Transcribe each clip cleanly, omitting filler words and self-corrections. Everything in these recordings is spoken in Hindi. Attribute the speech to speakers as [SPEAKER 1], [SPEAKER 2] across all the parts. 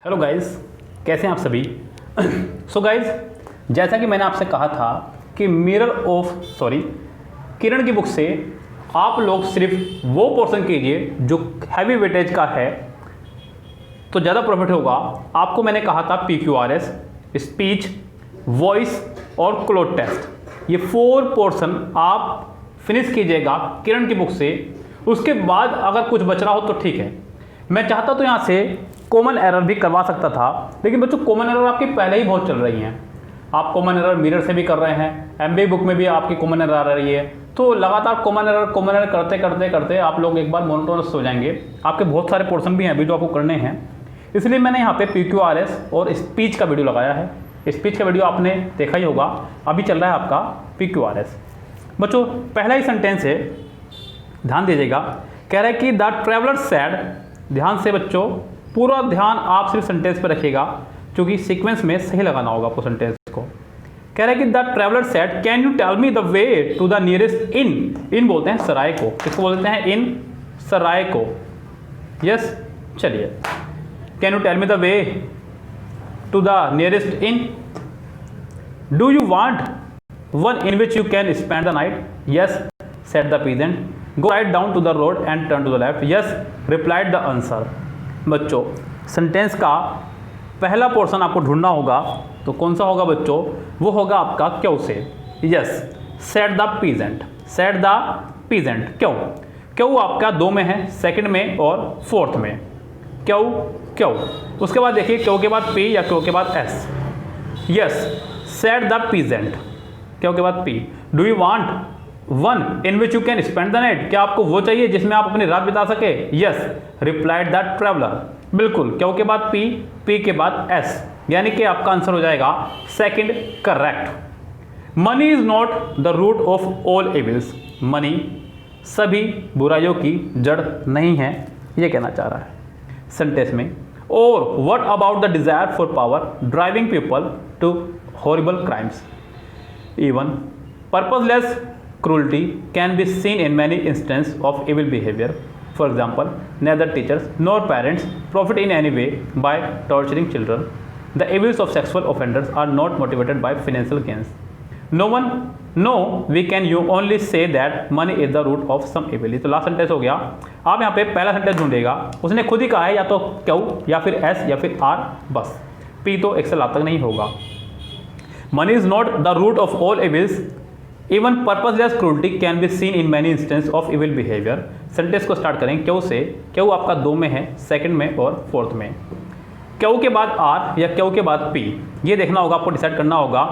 [SPEAKER 1] हेलो गाइस, कैसे हैं आप सभी। सो गाइस, जैसा कि मैंने आपसे कहा था कि किरण की बुक से आप लोग सिर्फ वो पोर्शन कीजिए जो हैवी वेटेज का है तो ज़्यादा प्रॉफिट होगा। आपको मैंने कहा था PQRS, स्पीच, वॉइस और क्लोथ टेस्ट, ये 4 पोर्शन आप फिनिश कीजिएगा किरण की बुक से। उसके बाद अगर कुछ बच रहा हो तो ठीक है। मैं चाहता तो यहाँ से कॉमन एरर भी करवा सकता था, लेकिन बच्चों कॉमन एरर आपकी पहले ही बहुत चल रही हैं। आप कॉमन एरर मिरर से भी कर रहे हैं, MBA बुक में भी आपकी कॉमन एरर आ रही है। तो लगातार कॉमन एरर करते करते करते आप लोग एक बार मोनोटोनस हो जाएंगे। आपके बहुत सारे पोर्शन भी हैं अभी जो आपको करने हैं, इसलिए मैंने यहाँ पे PQRS और स्पीच का वीडियो लगाया है। स्पीच का वीडियो आपने देखा ही होगा, अभी चल रहा है आपका PQRS। बच्चों पहला ही सेंटेंस है, ध्यान दीजिएगा। कह रहा है कि द ट्रैवलर सैड, ध्यान से बच्चों पूरा ध्यान आप सिर्फ सेंटेंस पे रखिएगा, क्योंकि सीक्वेंस में सही लगाना होगा आपको सेंटेंस को। कह रहा है कि the traveller said can you tell me the way to the nearest inn. Inn बोलते हैं सराय को, किसको बोलते हैं? इन, सराय को। यस, चलिए। Can you tell me the way to the nearest inn. Do you want one in which you can spend the night? Yes, said the peasant. Go right down to the road and turn to the left. Yes, replied the answer. बच्चों सेंटेंस का पहला पोर्शन आपको ढूंढना होगा, तो कौन सा होगा बच्चों? वो होगा आपका क्यों से। Yes, said the peasant, said the peasant. क्यों? क्यों आपका 2 में है, सेकंड में और फोर्थ में। क्यों क्यों। उसके बाद देखिए क्यों के बाद P या क्यों के बाद S। Yes, said the peasant, क्यों के बाद P। Do you want one in which you can spend the night, क्या आपको वो चाहिए जिसमें आप अपनी रात बिता सके? Yes, replied the traveller. बिल्कुल, क्यों के बाद P के बाद S, यानी कि आपका आंसर हो जाएगा second correct. Money is not the root of all evils. Money सभी बुराइयों की जड़ नहीं है, ये कहना चाह रहा है सेंटेंस में। और what about the desire for power driving people to horrible crimes. Even purposeless cruelty can be seen in many instances of evil behavior. For example, neither teachers nor parents profit in any way by torturing children. The evils of sexual offenders are not motivated by financial gains. No, we can you only say that money is the root of some evil. तो लास्ट सेंटेंस हो गया। आप यहाँ पे पहला सेंटेंस ढूंढेगा, उसने खुद ही कहा है या तो क्यों या फिर S या फिर R, बस P तो एक से लाभ तक नहीं होगा। Money is not the root of all evils. Even purposeless cruelty can be seen in many instances of evil behavior. Sentence को स्टार्ट करें क्यों से। क्यों आपका 2 में है, सेकंड में और फोर्थ में। क्यों के बाद R या क्यों के बाद P, ये देखना होगा, आपको डिसाइड करना होगा।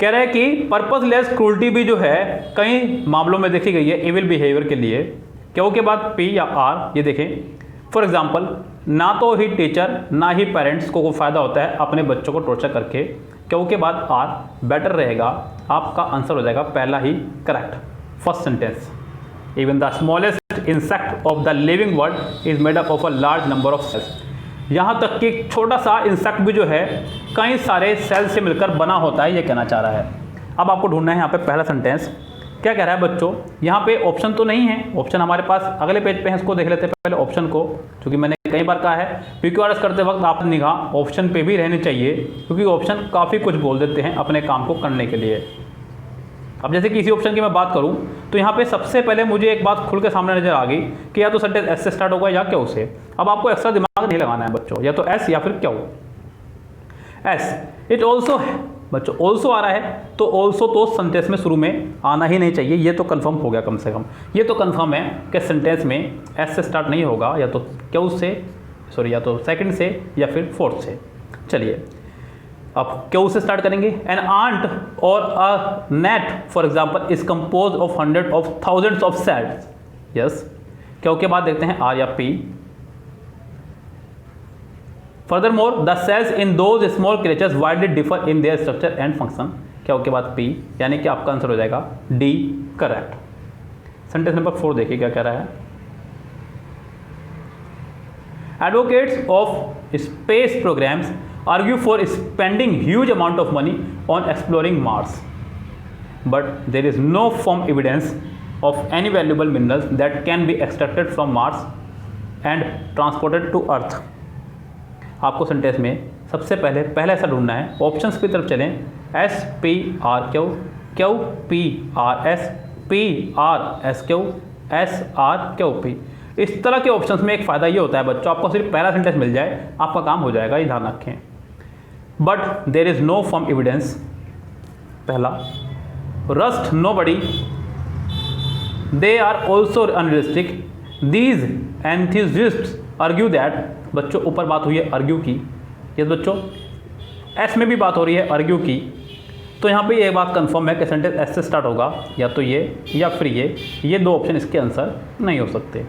[SPEAKER 1] कह रहा है कि पर्पसलेस क्रूल्टी भी जो है कई मामलों में देखी गई है एविल बिहेवियर के लिए। क्यों के बाद P या R, ये देखें। फॉर एग्जाम्पल, ना तो ही टीचर ना ही पेरेंट्स को फ़ायदा होता है अपने बच्चों को टॉर्चर करके। क्यों के बाद R बेटर रहेगा, आपका आंसर हो जाएगा पहला ही correct, first sentence. Even the smallest insect of the living world is made up of a large number of cells. यहाँ तक कि छोटा सा इंसेक्ट भी जो है कई सारे सेल से मिलकर बना होता है, ये कहना चाह रहा है। अब आपको ढूंढना है यहाँ पे पहला सेंटेंस क्या कह रहा है बच्चों। यहाँ पे ऑप्शन तो नहीं है, ऑप्शन हमारे पास अगले पेज पे है, इसको देख लेते हैं पहले ऑप्शन को, क्योंकि मैंने कई बार कहा है PQRS करते वक्त आप निगाह ऑप्शन पे भी रहनी चाहिए, क्योंकि ऑप्शन काफ़ी कुछ बोल देते हैं अपने काम को करने के लिए। अब जैसे किसी ऑप्शन की मैं बात करूं तो यहाँ पे सबसे पहले मुझे एक बात खुल के सामने नजर आ गई कि या तो सेंटेंस S से स्टार्ट होगा या क्यों से। अब आपको एक्स्ट्रा दिमाग नहीं लगाना है बच्चों, या तो S या फिर क्यों। S इट ऑल्सो है बच्चों, ऑल्सो आ रहा है तो ऑल्सो तो सेंटेंस में शुरू में आना ही नहीं चाहिए, ये तो कंफर्म हो गया। कम से कम ये तो कंफर्म है कि सेंटेंस में S से स्टार्ट नहीं होगा, या तो क्यों से, सॉरी, या तो सेकंड से या फिर फोर्थ से। चलिए अब क्यों से स्टार्ट करेंगे। एन आंट और a net for example is compose of hundred of thousands of cells. Yes, क्यों के बाद देखते हैं R या P। Furthermore, the cells in those small creatures widely differ in their structure and function. क्या के बाद P, यानी कि आपका आंसर हो जाएगा D करेक्ट। सेंटेंस नंबर 4 देखिए क्या कह रहा है। Advocates of space programs argue for spending huge amount of money on exploring Mars, but there is no firm evidence of any valuable minerals that can be extracted from Mars and transported to Earth. आपको सेंटेंस में सबसे पहले पहला ऐसा ढूंढना है, ऑप्शंस की तरफ चलें, S P R Q, Q P R S, P R S Q, S R Q P. इस तरह के ऑप्शंस में एक फ़ायदा ये होता है बच्चों, आपको सिर्फ पहला सेंटेंस मिल जाए आपका काम हो जाएगा, ये ध्यान रखें। But there is no firm evidence, पहला, rust nobody, they are also unrealistic, these enthusiasts argue that, बच्चों ऊपर बात हुई है आर्ग्यू की, यस बच्चों, एस में भी बात हो रही है आर्ग्यू की, तो यहाँ पे ये बात कंफर्म है कि सेंटेंस एस से स्टार्ट होगा, या तो ये या फिर ये दो ऑप्शन इसके आंसर नहीं हो सकते।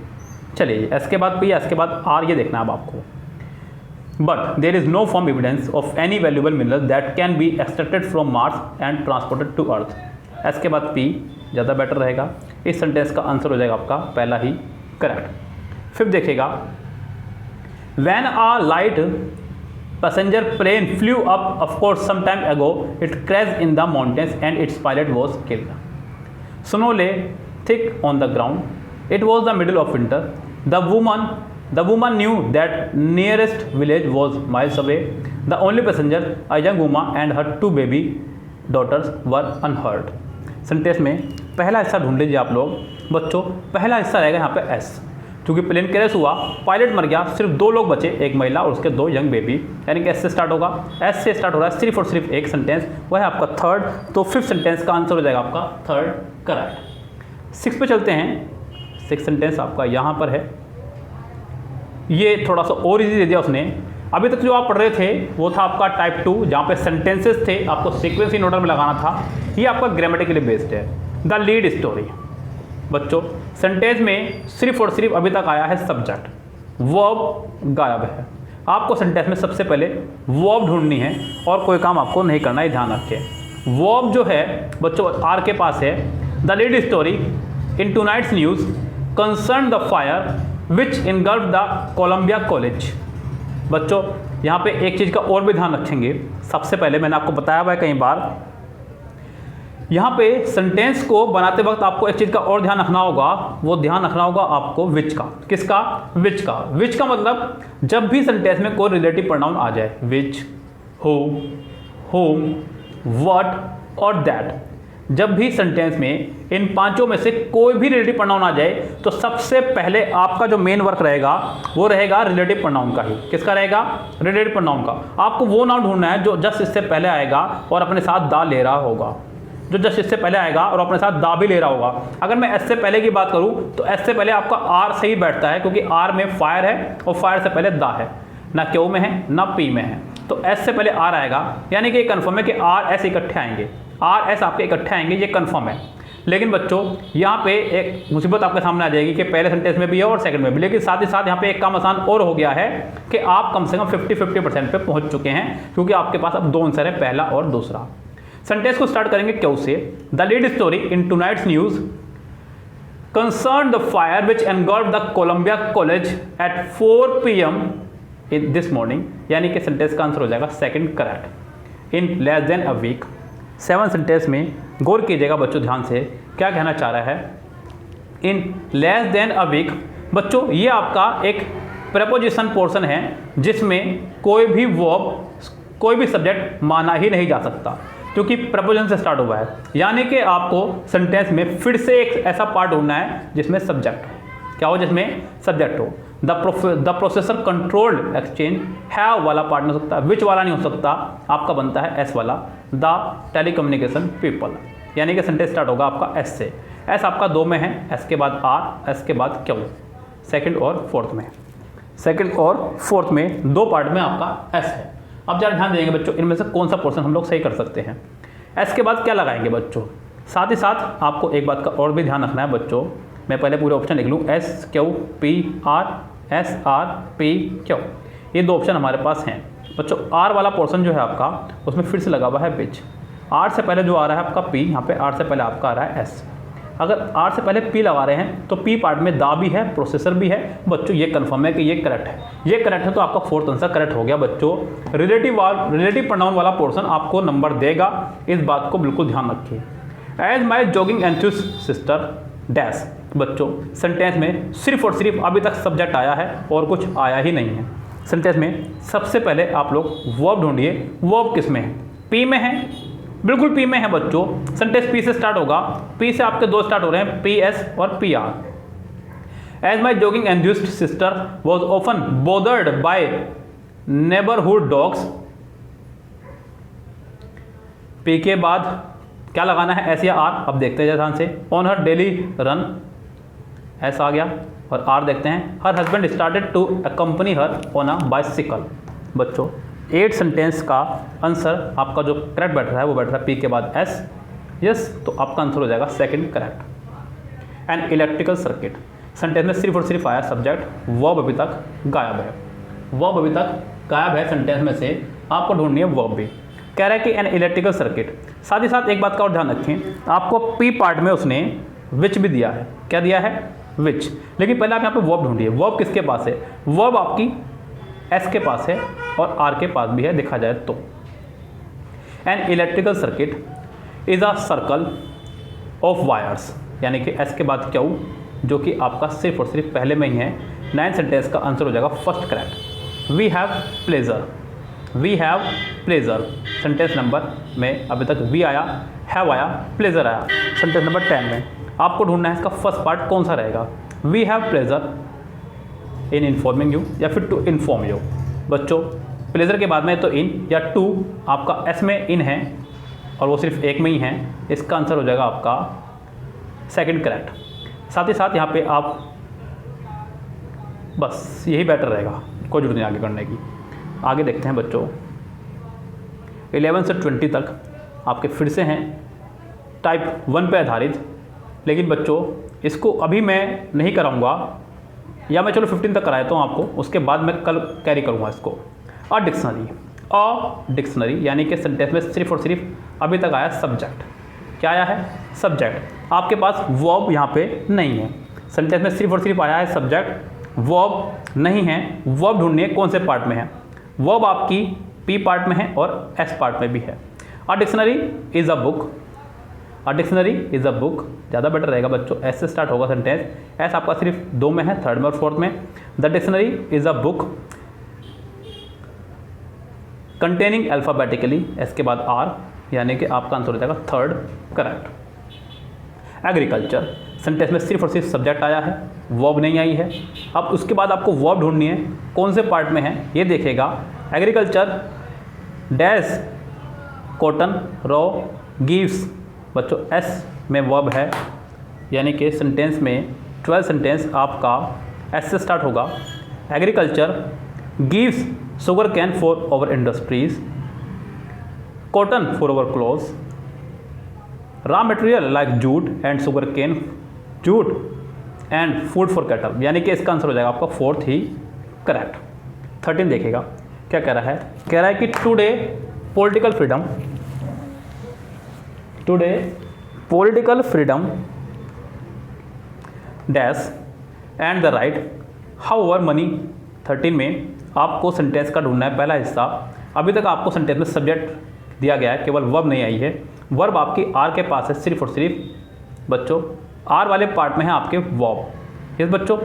[SPEAKER 1] चलिए एस के बाद पी, एस के बाद आर, ये देखना है अब आपको। But there is no firm evidence of any valuable mineral that can be extracted from Mars and transported to earth. S के बाद पी ज़्यादा बेटर रहेगा, इस सेंटेंस का आंसर हो जाएगा आपका पहला ही करेक्ट। फिर देखिएगा, when a light passenger plane flew up of course some time ago, it crashed in the mountains and its pilot was killed. Snow lay thick on the ground, it was the middle of winter, the woman knew that nearest village was miles away, the only passenger, a young woman and her 2 baby daughters, were unhurt। Sentence में पहला हिस्सा ढूंढ लीजिए आप लोग बच्चों, पहला हिस्सा रहेगा यहाँ पे एस, क्योंकि प्लेन क्रैश हुआ, पायलट मर गया, सिर्फ 2 लोग बचे, एक महिला और उसके 2 यंग बेबी, यानी कि एस से स्टार्ट होगा, एस से स्टार्ट हो रहा है सिर्फ और सिर्फ एक सेंटेंस, वह है आपका थर्ड, तो फिफ्थ सेंटेंस का आंसर हो जाएगा आपका थर्ड करेक्ट। 6 पे चलते हैं, 6 सेंटेंस आपका यहाँ पर है, ये थोड़ा सा और इजी दे दिया उसने। अभी तक जो आप पढ़ रहे थे वो था आपका टाइप 2, जहाँ पे सेंटेंसेस थे, आपको सीक्वेंस इन ऑर्डर में लगाना था, ये आपका ग्रामेटिकली बेस्ड है। द लीड स्टोरी, बच्चों सेंटेंस में सिर्फ और सिर्फ अभी तक आया है सब्जेक्ट, वर्ब गायब है। आपको सेंटेंस में सबसे पहले वर्ब ढूंढनी है और कोई काम आपको नहीं करना है, ध्यान रखें। वर्ब जो है बच्चों आर के पास है। The lead story in tonight's news concern the fire which engulf the Columbia College. बच्चों यहाँ पे एक चीज़ का और भी ध्यान रखेंगे, सबसे पहले मैंने आपको बताया हुआ है कई बार, यहाँ पे सेंटेंस को बनाते वक्त आपको एक चीज़ का और ध्यान रखना होगा, वो ध्यान रखना होगा आपको विच का। किसका? विच का। विच का मतलब जब भी सेंटेंस में कोई रिलेटिव प्रोनाउन आ जाए, विच, हु, होम, व्हाट और दैट, जब भी सेंटेंस में इन पांचों में से कोई भी रिलेटिव प्रोनाउन आ जाए तो सबसे पहले आपका जो मेन वर्क रहेगा वो रहेगा रिलेटिव प्रोनाउन का ही। किसका रहेगा? रिलेटिव प्रोनाउन का। आपको वो नाउन ढूंढना है जो जस्ट इससे पहले आएगा और अपने साथ दा ले रहा होगा, जो जस्ट इससे पहले आएगा और अपने साथ दा भी ले रहा होगा। अगर मैं एस से पहले की बात करूं तो एस से पहले आपका आर से ही बैठता है, क्योंकि आर में फायर है और फायर से पहले दा है, ना क्यू में है ना पी में है, तो एस से पहले आर आएगा, यानी कि ये कन्फर्म है कि आर एस इकट्ठे आएंगे, आर एस आपके इकट्ठे आएंगे, ये कन्फर्म है। लेकिन बच्चों यहाँ पे एक मुसीबत आपके सामने आ जाएगी कि पहले सेंटेंस में भी है और सेकंड में भी, लेकिन साथ ही साथ यहाँ पे एक काम आसान और हो गया है कि आप कम से कम 50% पे पहुँच चुके हैं, क्योंकि आपके पास अब 2 आंसर है, पहला और दूसरा। सेंटेंस को स्टार्ट करेंगे क्यू से। The lead story in tonight's news concern the fire which engulfed the Columbia College at 4 PM in this morning, यानी कि सेंटेंस का आंसर हो जाएगा second correct. In less than a week. 7 sentence में गौर कीजिएगा बच्चों ध्यान से, क्या कहना चाह रहा है। In less than a week, बच्चों ये आपका एक प्रेपोजिशन पोर्शन है जिसमें कोई भी वर्ब, कोई भी सब्जेक्ट माना ही नहीं जा सकता, क्योंकि प्रपोजिशन से स्टार्ट हुआ है। यानी कि आपको सेंटेंस में फिर से एक ऐसा पार्ट ढूंढना है जिसमें सब्जेक्ट हो। क्या हो? जिसमें सब्जेक्ट हो। The processor controlled exchange, have वाला पार्ट नहीं हो सकता, विच वाला नहीं हो सकता, आपका बनता है एस वाला। द टेलीकम्युनिकेशन पीपल, यानी कि सेंटेंस स्टार्ट होगा आपका एस से। एस आपका 2 में है, एस के बाद आर, एस के बाद क्यू, सेकंड और फोर्थ में। सेकंड और फोर्थ में 2 पार्ट में आपका एस है। अब जरा ध्यान देंगे बच्चों, इनमें से कौन सा पोर्शन हम लोग सही कर सकते हैं। एस के बाद क्या लगाएंगे बच्चों? साथ ही साथ आपको एक बात का और भी ध्यान रखना है बच्चों, मैं पहले पूरे ऑप्शन लिख लूँ, S Q P R, S R P Q, ये 2 ऑप्शन हमारे पास हैं बच्चों। आर वाला पोर्शन जो है आपका उसमें फिर से लगा हुआ है विच। आर से पहले जो आ रहा है आपका पी, यहाँ पे आर से पहले आपका आ रहा है एस। अगर आर से पहले पी लगा रहे हैं तो पी पार्ट में दा भी है, प्रोसेसर भी है बच्चों, ये कंफर्म है कि ये करेक्ट है। ये करेक्ट है तो आपका फोर्थ आंसर करेक्ट हो गया बच्चों। रिलेटिव प्रोनाउन वाला पोर्शन आपको नंबर देगा, इस बात को बिल्कुल ध्यान रखिए। As my jogging enthusiast sister dash, बच्चों सेंटेंस में सिर्फ और सिर्फ अभी तक सब्जेक्ट आया है और कुछ आया ही नहीं है। सेंटेंस में सबसे पहले आप लोग वर्ब ढूंढिए। वर्ब किस में है? पी में है, बिल्कुल पी में है बच्चों। सेंटेंस पी से स्टार्ट होगा। पी से आपके दो स्टार्ट हो रहे हैं, पी एस और P R. As my jogging enthusiast sister was often bothered by neighbourhood dogs. P के बाद क्या लगाना है, एस या आर? अब देखते हैं ध्यान से। On her daily run, S आ गया, और आर देखते हैं। Her husband started to accompany her on a bicycle. बच्चों 8 सेंटेंस का आंसर आपका जो करेक्ट बैठ रहा है वो बैठ रहा है पी के बाद एस। यस, तो आपका आंसर हो जाएगा second correct. And electrical circuit sentence में सिर्फ और सिर्फ आया सब्जेक्ट, वर्ब अभी तक गायब है। वर्ब अभी तक गायब है सेंटेंस में से, आपको ढूंढनी है वर्ब भी। कह रहा है कि एन इलेक्ट्रिकल सर्किट। साथ ही साथ एक बात का और ध्यान रखें, आपको पी पार्ट में उसने विच भी दिया है। क्या दिया है? विच। लेकिन पहले आप यहाँ पे वर्ब ढूंढिए। वर्ब किसके पास है? वर्ब आपकी एस के पास है और आर के पास भी है, देखा जाए तो। An electrical circuit is a circle of wires, यानी कि एस के बाद क्यू, जो कि आपका सिर्फ और सिर्फ पहले में ही है। 9 सेंटेंस का आंसर हो जाएगा first correct. We have pleasure, we have pleasure. Sentence number में अभी तक वी आया, हैव आया, प्लेजर आया। सेंटेंस नंबर 10 में आपको ढूंढना है इसका फर्स्ट पार्ट कौन सा रहेगा। We have pleasure in informing you या फिर टू इन्फॉर्म यू। बच्चों प्लेजर के बाद में तो इन या टू, आपका एस में इन है और वो सिर्फ एक में ही है। इसका आंसर हो जाएगा आपका सेकंड करेक्ट। साथ ही साथ यहाँ पे आप बस यही बेटर रहेगा, कोई जरूरत नहीं आगे करने की। आगे देखते हैं बच्चों, 11 से 20 तक आपके फिर से हैं टाइप 1 पे आधारित। लेकिन बच्चों इसको अभी मैं नहीं कराऊंगा, या मैं चलो 15 तक कराता हूँ आपको, उसके बाद मैं कल कैरी करूँगा इसको। अ डिक्शनरी यानी कि सेंटेंस में सिर्फ और सिर्फ अभी तक आया सब्जेक्ट। क्या आया है? सब्जेक्ट। आपके पास वर्ब यहाँ पे नहीं है। सेंटेंस में सिर्फ और सिर्फ आया है सब्जेक्ट, वर्ब नहीं है। वर्ब ढूंढनी है कौन से पार्ट में है। वर्ब आपकी पी पार्ट में है और एस पार्ट में भी है। A dictionary is a book, a dictionary is a book ज़्यादा बेटर रहेगा बच्चों। एस से स्टार्ट होगा सेंटेंस, एस आपका सिर्फ 2 में है, 3rd में और 4th में। The dictionary is a book containing alphabetically, S के बाद आर, यानी कि आपका आंसर हो जाएगा 3rd करेक्ट। एग्रीकल्चर सेंटेंस में सिर्फ और सिर्फ सब्जेक्ट आया है, वर्ब नहीं आई है। अब उसके बाद आपको वर्ब ढूंढनी है कौन से पार्ट में है, ये देखेगा। Agriculture dash cotton raw gives. बच्चों एस में वर्ब है, यानी कि सेंटेंस में 12 सेंटेंस आपका एस से स्टार्ट होगा। Agriculture gives sugar cane for our industries, cotton for our clothes, raw material like jute and sugar cane, jute and food for cattle, यानी कि इसका आंसर हो जाएगा आपका 4th ही करेक्ट। 13 देखेगा क्या कह रहा है। कह रहा है कि today political freedom, today political freedom dash and the right however money. 13 में आपको सेंटेंस का ढूंढना है पहला हिस्सा। अभी तक आपको सेंटेंस में सब्जेक्ट दिया गया है, केवल वर्ब नहीं आई है। वर्ब आपकी आर के पास है सिर्फ और सिर्फ। बच्चों आर वाले पार्ट में है आपके वर्ब। यस बच्चों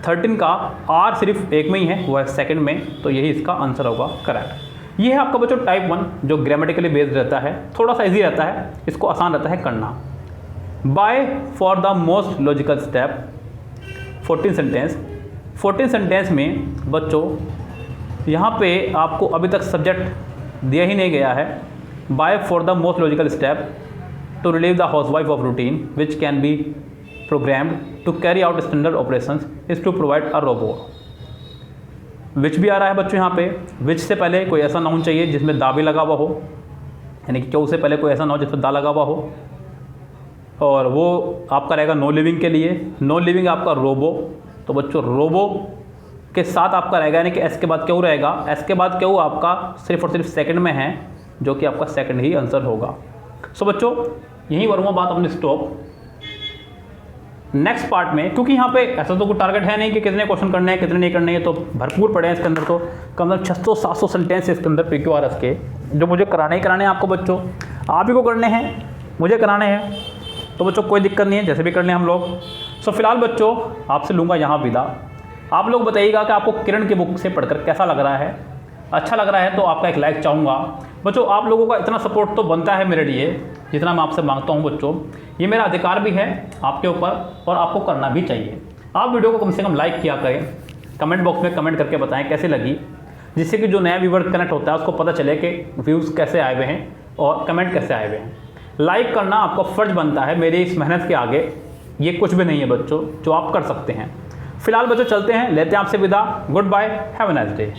[SPEAKER 1] 13 का आर सिर्फ एक में ही है, वो है सेकंड में, तो यही इसका आंसर होगा करेक्ट। ये है आपका बच्चों टाइप 1 जो ग्रामेटिकली बेस्ड रहता है, थोड़ा सा इजी रहता है, इसको आसान रहता है करना। By far the most logical step 14 sentence. 14 sentence में बच्चों यहाँ पे आपको अभी तक सब्जेक्ट दिया ही नहीं गया है। By far the most logical step to relieve the housewife of routine which can be programmed to carry out standard operations is to provide a robot. Which भी आ रहा है बच्चों यहाँ पे। विच से पहले कोई ऐसा नाउन चाहिए जिसमें दा भी लगा हुआ हो, यानी कि क्यों से पहले कोई ऐसा नाउन जिसमें दा लगा हुआ हो, और वो आपका रहेगा नो लिविंग के लिए। नो लिविंग आपका रोबो, तो बच्चों रोबो के साथ आपका रहेगा, यानी कि एस के बाद क्यों रहेगा। एस के बाद क्यों आपका सिर्फ और सिर्फ सेकंड में है, जो कि आपका सेकंड ही आंसर होगा। सो बच्चों यहीं करूँगा बात अपनी स्टॉप। नेक्स्ट पार्ट में, क्योंकि यहाँ पे ऐसा तो कोई टारगेट है नहीं कि कितने क्वेश्चन करने हैं कितने नहीं करने हैं, तो भरपूर पड़े हैं इसके अंदर। तो कम से कम 600-700 सेंटेंस इसके अंदर PQRS के, जो मुझे कराने ही कराने हैं आपको बच्चों। आप ही को करने हैं, मुझे कराने हैं, तो बच्चों कोई दिक्कत नहीं है, जैसे भी करने हैं हम लोग। सो फिलहाल बच्चों आपसे लूँगा यहाँ विदा। आप लोग बताइएगा कि आपको किरण की बुक से पढ़कर कैसा लग रहा है। अच्छा लग रहा है तो आपका एक लाइक चाहूँगा। बच्चों आप लोगों का इतना सपोर्ट तो बनता है मेरे लिए, जितना मैं आपसे मांगता हूँ बच्चों। ये मेरा अधिकार भी है आपके ऊपर और आपको करना भी चाहिए। आप वीडियो को कम से कम लाइक किया करें, कमेंट बॉक्स में कमेंट करके बताएं कैसे लगी, जिससे कि जो नया व्यूवर कनेक्ट होता है उसको पता चले कि व्यूज़ कैसे आए हुए हैं और कमेंट कैसे आए हुए हैं। लाइक करना आपका फ़र्ज बनता है, मेरी इस मेहनत के आगे ये कुछ भी नहीं है बच्चों जो आप कर सकते हैं। फिलहाल बच्चों चलते हैं, लेते हैं आपसे विदा। Goodbye, have a nice day.